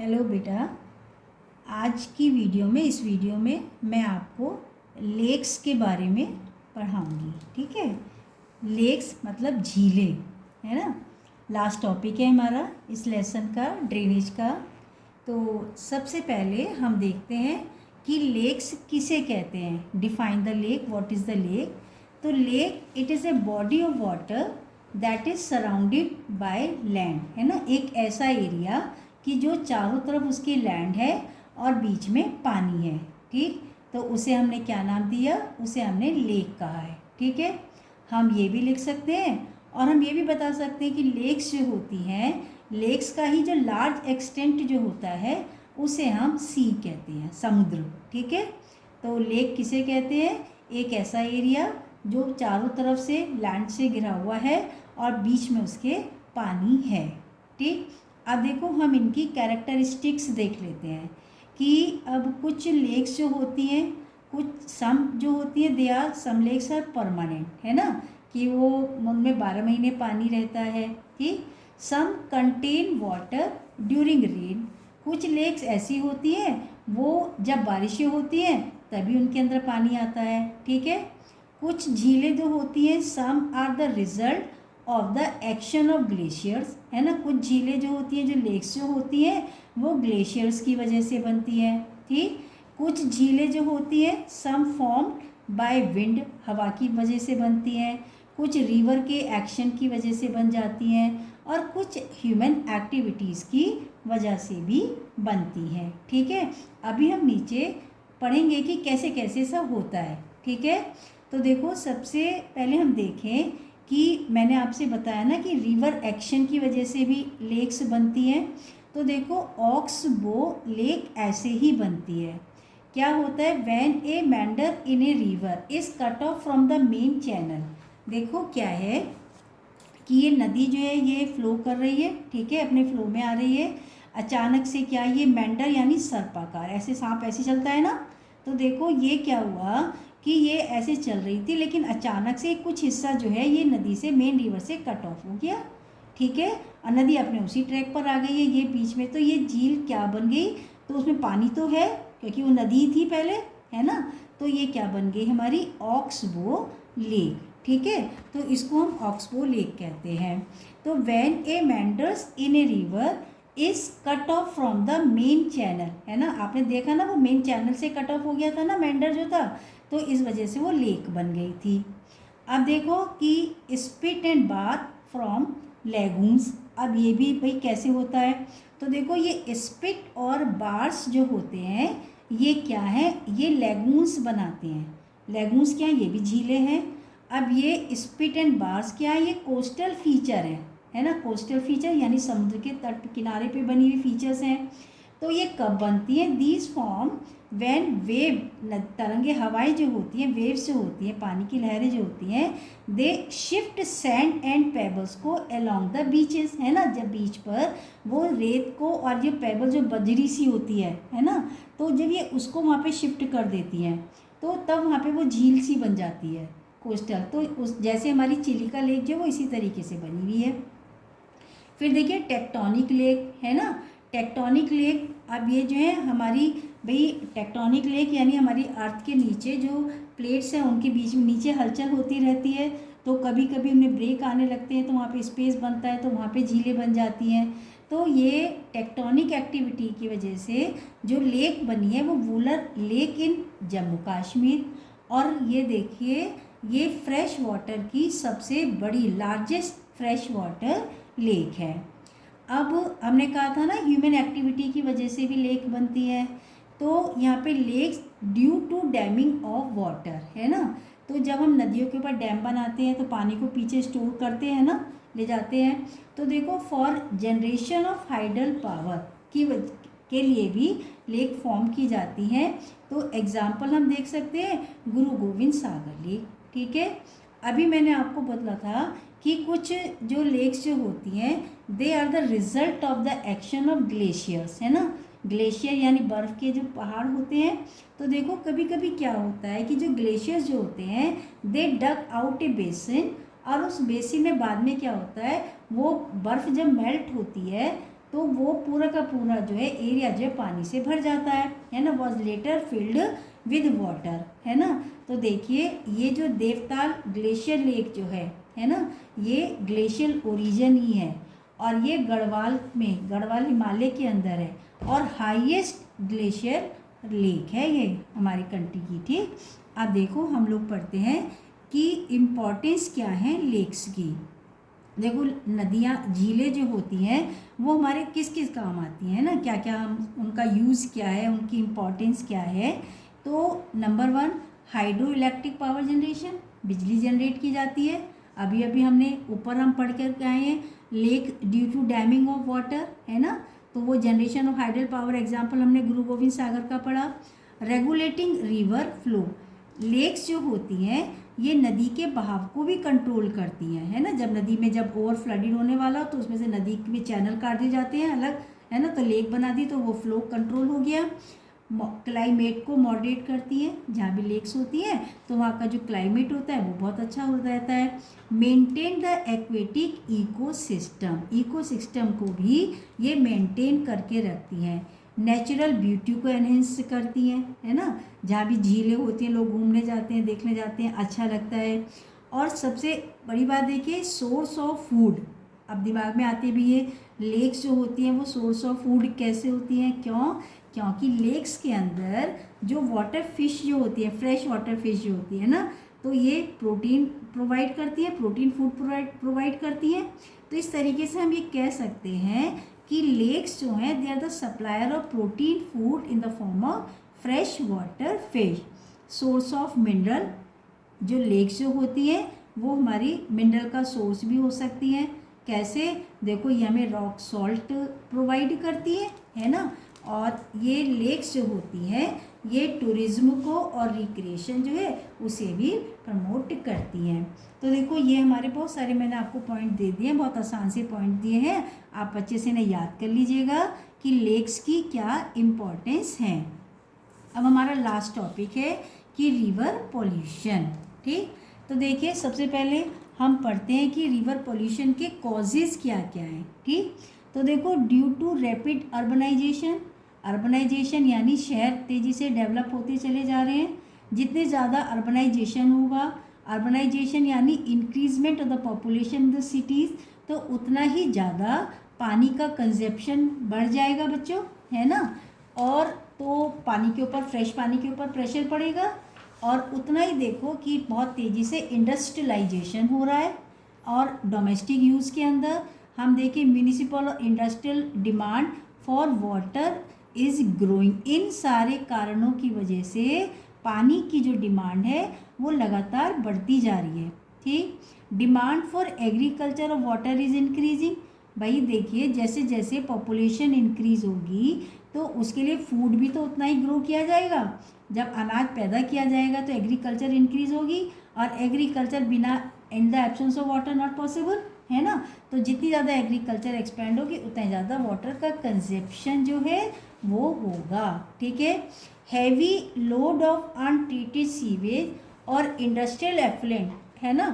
Hello बेटा। आज की वीडियो में इस वीडियो में मैं आपको लेक्स के बारे में पढ़ाऊंगी। ठीक है, लेक्स मतलब झीलें, है ना। लास्ट टॉपिक है हमारा इस लेसन का, ड्रेनेज का। तो सबसे पहले हम देखते हैं कि लेक्स किसे कहते हैं। Define the lake, what is the lake. तो lake it is a body of water that is surrounded by land, है ना। एक ऐसा एरिया कि जो चारों तरफ उसकी लैंड है और बीच में पानी है। ठीक, तो उसे हमने क्या नाम दिया, उसे हमने लेक कहा है। ठीक है, हम ये भी लिख सकते हैं और हम ये भी बता सकते हैं कि लेक्स जो होती हैं, लेक्स का ही जो लार्ज एक्सटेंट जो होता है उसे हम सी कहते हैं, समुद्र। ठीक है, तो लेक किसे कहते हैं, एक ऐसा एरिया जो चारों तरफ से लैंड से घिरा हुआ है और बीच में उसके पानी है। ठीक, अब देखो हम इनकी कैरेक्टरिस्टिक्स देख लेते हैं कि अब कुछ लेक्स जो होती हैं, कुछ सम जो होती है, they are some lakes are permanent, है ना, कि वो उनमें 12 महीने पानी रहता है। ठीक, सम कंटेन वाटर ड्यूरिंग रेन, कुछ लेक्स ऐसी होती हैं वो जब बारिशें होती हैं तभी उनके अंदर पानी आता है। ठीक है, कुछ झीलें जो होती हैं, some are the result of the action of glaciers, है ना। कुछ झीलें जो होती हैं, जो लेक्स जो होती हैं वो ग्लेशियर्स की वजह से बनती हैं। ठीक, कुछ झीलें जो होती हैं सम फॉर्म बाय विंड, हवा की वजह से बनती हैं, कुछ रिवर के एक्शन की वजह से बन जाती हैं और कुछ ह्यूमन एक्टिविटीज़ की वजह से भी बनती हैं। ठीक है, अभी हम नीचे पढ़ेंगे कि कैसे कैसे सब होता है। ठीक है, तो देखो सबसे पहले हम देखें कि मैंने आपसे बताया ना कि रिवर एक्शन की वजह से भी लेक्स बनती हैं। तो देखो ऑक्सबो लेक ऐसे ही बनती है। क्या होता है, when a meander in a river is cut off from the main channel. देखो क्या है कि ये नदी जो है ये फ्लो कर रही है, ठीक है, अपने फ्लो में आ रही है। अचानक से क्या, ये मेंडर यानी सर्पाकार, ऐसे सांप ऐसे चलता है ना। तो देखो ये क्या हुआ कि ये ऐसे चल रही थी लेकिन अचानक से कुछ हिस्सा जो है ये नदी से, मेन रिवर से कट ऑफ हो गया। ठीक है, और नदी अपने उसी ट्रैक पर आ गई है। ये बीच में तो ये झील क्या बन गई, तो उसमें पानी तो है क्योंकि वो नदी थी पहले, है ना। तो ये क्या बन गई हमारी ऑक्सबो लेक। ठीक है, तो इसको हम ऑक्सबो लेक कहते हैं। तो when A meanders in a river is cut off from the main channel, है ना, आपने देखा ना वो मेन चैनल से कट ऑफ हो गया था ना मेंडर जो था, तो इस वजह से वो लेक बन गई थी। अब देखो कि spit and bath from lagoons, अब ये भी भाई कैसे होता है। तो देखो ये स्पिट और बार्स जो होते हैं ये क्या है, ये लेगून्स बनाते हैं। लेगून्स क्या है, ये भी झीलें हैं। अब ये स्पिट एंड बार्स क्या है, ये कोस्टल फीचर है ना। कोस्टल फीचर यानी समुद्र के तट किनारे पे बनी हुई फीचर्स हैं। तो ये कब बनती हैं, दीज फॉर्म व्हेन वेव, तरंगे हवाएं जो होती हैं, वेव्स जो होती हैं, पानी की लहरें जो होती हैं, they shift sand and pebbles को अलोंग द बीचेस, है ना। जब बीच पर वो रेत को और ये पेबल जो बजरी सी होती है ना, तो जब ये उसको वहाँ पे शिफ्ट कर देती हैं तो तब वहाँ पे वो झील सी बन जाती है कोस्टल। तो उस जैसे हमारी चिलिका लेक जो वो इसी तरीके से बनी हुई है। फिर देखिए टेक्टोनिक लेक, है ना। टेक्टोनिक लेक, अब ये जो है हमारी भाई टेक्टोनिक लेक यानी हमारी अर्थ के नीचे जो प्लेट्स हैं उनके बीच में नीचे हलचल होती रहती है, तो कभी कभी उनमें ब्रेक आने लगते हैं तो वहाँ पे स्पेस बनता है, तो वहाँ पे झीलें बन जाती हैं। तो ये टेक्टोनिक एक्टिविटी की वजह से जो लेक बनी है वो वूलर लेक इन जम्मू कश्मीर। और ये देखिए ये फ्रेश वाटर की सबसे बड़ी लार्जेस्ट फ्रेश वाटर लेक है। अब हमने कहा था ना ह्यूमन एक्टिविटी की वजह से भी लेक बनती है। तो यहाँ पे lakes due to damming of water, है ना। तो जब हम नदियों के ऊपर डैम बनाते हैं तो पानी को पीछे स्टोर करते हैं ना, ले जाते हैं। तो देखो for generation of hydel power के लिए भी लेक फॉर्म की जाती हैं। तो एग्जाम्पल हम देख सकते हैं गुरु गोविंद सागर लेक। ठीक है, अभी मैंने आपको बतला था कि कुछ जो लेक्स जो होती हैं they are the result of the action of glaciers, है ना। ग्लेशियर यानी बर्फ़ के जो पहाड़ होते हैं। तो देखो कभी कभी क्या होता है कि जो ग्लेशियर्स जो होते हैं दे डग आउट ए बेसिन, और उस बेसिन में बाद में क्या होता है वो बर्फ़ जब मेल्ट होती है तो वो पूरा का पूरा जो है एरिया जो है पानी से भर जाता है ना, was later filled with water, है ना। तो देखिए ये जो देवताल ग्लेशियर लेक जो है ना, ये ग्लेशियल ओरिजिन ही है और ये गढ़वाल हिमालय के अंदर है और हाईएस्ट ग्लेशियर लेक है ये हमारी कंट्री की। ठीक, अब देखो हम लोग पढ़ते हैं कि इम्पोर्टेंस क्या है लेक्स की। देखो नदियाँ झीलें जो होती हैं वो हमारे किस किस काम आती हैं ना, क्या क्या हम उनका यूज़ क्या है, उनकी इम्पोर्टेंस क्या है। तो number 1 hydro electric power generation, बिजली जनरेट की जाती है। अभी अभी हमने ऊपर हम पढ़ कर आए हैं lake due to damming of water, है ना, तो वो generation of hydel power example हमने गुरु गोविंद सागर का पढ़ा। रेगुलेटिंग रिवर फ्लो, लेक्स जो होती हैं ये नदी के बहाव को भी कंट्रोल करती हैं, है ना। जब नदी में जब ओवर फ्लडिंग होने वाला हो तो उसमें से नदी में चैनल काट दिए जाते हैं अलग, है ना, तो लेक बना दी तो वो फ्लो कंट्रोल हो गया। क्लाइमेट को मॉडरेट करती है, जहाँ भी लेक्स होती हैं तो वहाँ का जो क्लाइमेट होता है वो बहुत अच्छा हो रहता है। मेंटेन द एक्वेटिक इकोसिस्टम को भी ये मेंटेन करके रखती हैं। नेचुरल ब्यूटी को एनहेंस करती हैं, है ना, जहाँ भी झीलें होती हैं लोग घूमने जाते हैं, देखने जाते हैं, अच्छा लगता है। और सबसे बड़ी बात देखिए सोर्स ऑफ फूड, अब दिमाग में आती भी है लेक्स जो होती हैं वो सोर्स ऑफ फूड कैसे होती हैं, क्योंकि लेक्स के अंदर जो वाटर फिश जो होती है, फ्रेश वाटर फिश जो होती है ना, तो ये प्रोटीन प्रोवाइड करती है, प्रोटीन फूड प्रोवाइड करती है। तो इस तरीके से हम ये कह सकते हैं कि लेक्स जो हैं they are the supplier of protein food in the form of fresh water fish. Source of mineral, जो लेक्स जो होती हैं वो हमारी मिनरल का सोर्स भी हो सकती हैं। कैसे, देखो ये हमें रॉक सॉल्ट प्रोवाइड करती है ना, और ये लेक्स जो होती हैं ये टूरिज्म को और रिक्रिएशन जो है उसे भी प्रमोट करती हैं। तो देखो ये हमारे बहुत सारे मैंने आपको पॉइंट दे दिए हैं, बहुत आसान से पॉइंट दिए हैं, आप अच्छे से इन्हें याद कर लीजिएगा कि लेक्स की क्या इम्पोर्टेंस है। अब हमारा लास्ट टॉपिक है कि रिवर पॉल्यूशन। ठीक, तो देखिए सबसे पहले हम पढ़ते हैं कि रिवर पॉल्यूशन के कॉजेज़ क्या क्या हैं। ठीक, तो देखो ड्यू टू रैपिड अर्बनाइजेशन यानी शहर तेज़ी से डेवलप होते चले जा रहे हैं। जितने ज़्यादा अर्बनाइजेशन होगा, अर्बनाइजेशन यानी increment of the population in the cities, तो उतना ही ज़्यादा पानी का कंजप्शन बढ़ जाएगा बच्चों, है ना, और तो पानी के ऊपर, फ्रेश पानी के ऊपर प्रेशर पड़ेगा, और उतना ही देखो कि बहुत तेज़ी से इंडस्ट्रियलाइजेशन हो रहा है। और डोमेस्टिक यूज़ के अंदर हम देखें म्यूनिसिपल और industrial demand for water is growing. इन सारे कारणों की वजह से पानी की जो डिमांड है वो लगातार बढ़ती जा रही है। ठीक, demand for agriculture of water is increasing. भाई देखिए जैसे जैसे पॉपुलेशन इंक्रीज़ होगी तो उसके लिए फूड भी तो उतना ही ग्रो किया जाएगा। जब अनाज पैदा किया जाएगा तो एग्रीकल्चर इंक्रीज़ होगी, और एग्रीकल्चर बिना in the absence of water not possible, है ना। तो जितनी ज़्यादा एग्रीकल्चर एक्सपेंड होगी उतना ज़्यादा वाटर का कंजप्शन जो है वो होगा। ठीक है, heavy load of untreated sewage और इंडस्ट्रियल एफ्लुएंट, है ना,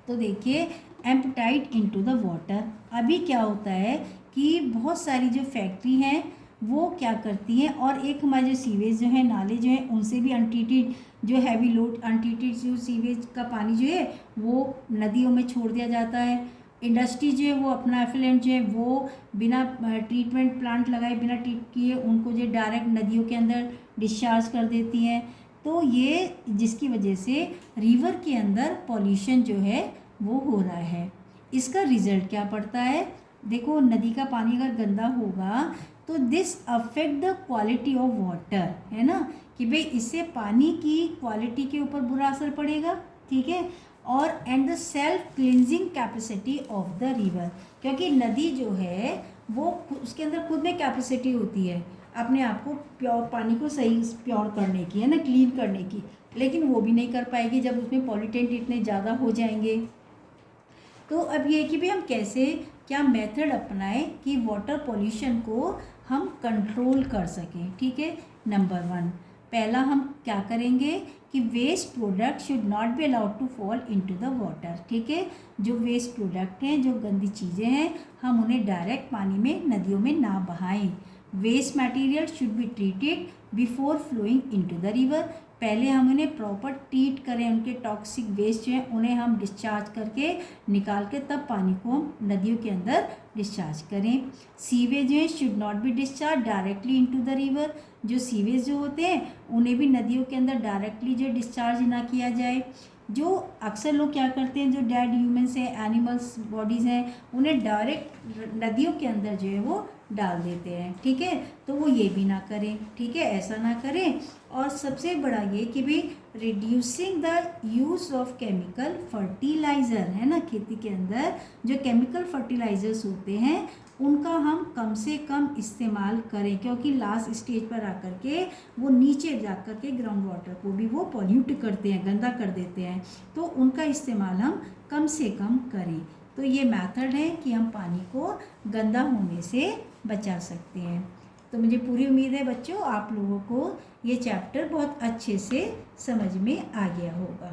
तो देखिए एम्पटाइट इनटू द वाटर। अभी क्या होता है कि बहुत सारी जो फैक्ट्री हैं वो क्या करती हैं, और एक हमारे जो सीवेज जो है, नाले जो हैं, उनसे भी अनट्रीटेड जो हैवी लोड अनट्रीटेड जो सीवेज का पानी जो है वो नदियों में छोड़ दिया जाता है। इंडस्ट्री जो है वो अपना एफ्लुएंट जो है वो बिना ट्रीटमेंट प्लांट लगाए, बिना ट्रीट किए उनको जो डायरेक्ट नदियों के अंदर डिस्चार्ज कर देती हैं। तो ये जिसकी वजह से रिवर के अंदर पॉल्यूशन जो है वो हो रहा है। इसका रिजल्ट क्या पड़ता है, देखो नदी का पानी अगर गंदा होगा तो this affect the quality of water, है ना, कि भाई इससे पानी की क्वालिटी के ऊपर बुरा असर पड़ेगा। ठीक है, और and the self cleansing capacity of the river, क्योंकि नदी जो है वो उसके अंदर खुद में कैपेसिटी होती है अपने आप को प्योर पानी को सही प्योर करने की, है ना, क्लीन करने की, लेकिन वो भी नहीं कर पाएगी जब उसमें पॉल्यूटेंट इतने ज़्यादा हो जाएंगे। तो अब ये कि भाई हम कैसे क्या मेथड अपनाएं कि वाटर पॉल्यूशन को हम कंट्रोल कर सकें। ठीक है, नंबर 1 पहला हम क्या करेंगे कि waste product should not be allowed to fall into the water. ठीक है, जो वेस्ट प्रोडक्ट हैं, जो गंदी चीज़ें हैं, हम उन्हें डायरेक्ट पानी में, नदियों में ना बहाएं। Waste material should be treated before flowing into the river. पहले हम उन्हें प्रॉपर ट्रीट करें, उनके टॉक्सिक वेस्ट जो हैं उन्हें हम डिस्चार्ज करके निकाल के तब पानी को हम नदियों के अंदर डिस्चार्ज करें। सीवेज जो है should not be discharge directly into the river. जो सीवेज जो होते हैं उन्हें भी नदियों के अंदर डायरेक्टली जो डिस्चार्ज ना किया जाए। जो अक्सर लोग क्या करते हैं, जो डेड ह्यूमन्स हैं, एनिमल्स बॉडीज़ हैं, उन्हें डायरेक्ट नदियों के अंदर जो है वो डाल देते हैं। ठीक है, तो वो ये भी ना करें। ठीक है, ऐसा ना करें। और सबसे बड़ा ये कि भाई reducing the use of chemical fertiliser, है ना, खेती के अंदर जो केमिकल फर्टिलाइज़र्स होते हैं उनका हम कम से कम इस्तेमाल करें, क्योंकि लास्ट स्टेज पर आकर के वो नीचे जा कर के ग्राउंड वाटर को भी वो पॉल्यूट करते हैं, गंदा कर देते हैं। तो उनका इस्तेमाल हम कम से कम करें। तो ये मेथड है कि हम पानी को गंदा होने से बचा सकते हैं। तो मुझे पूरी उम्मीद है बच्चों आप लोगों को ये चैप्टर बहुत अच्छे से समझ में आ गया होगा।